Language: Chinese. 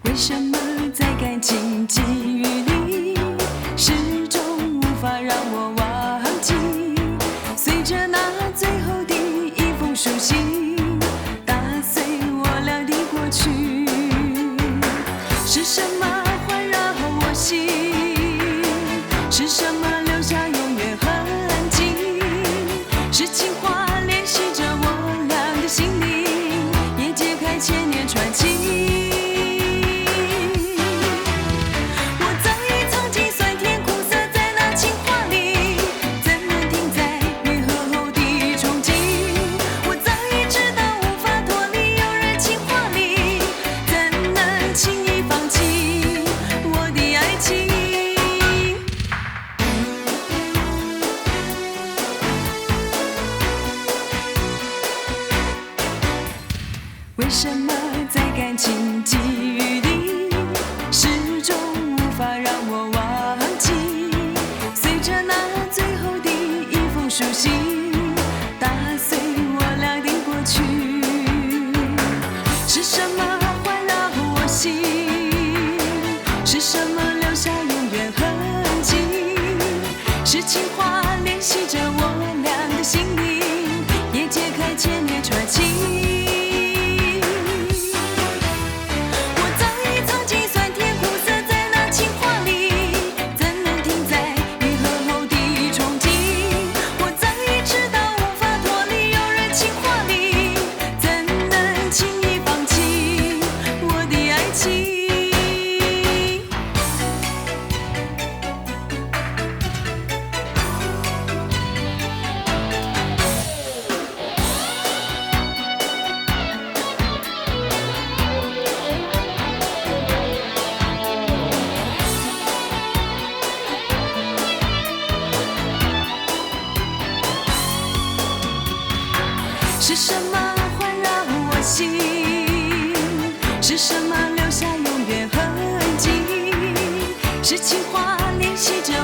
为什么在感情际遇里，始终无法让我忘记？随着那最后的一封书信，打碎我俩的过去。是什么环绕我心？是什么留下永远痕迹？是情话联系着我俩的心灵，也揭开千年传奇。为什么在感情际遇里，始终无法让我忘记？随着那最后的一封书信，打碎我俩的过去。是什么环绕我心？是什么留下永远痕迹？是情话联系着我俩的心灵，也揭开千年传奇。是什么环绕我心？是什么留下永远痕迹？是情话联系着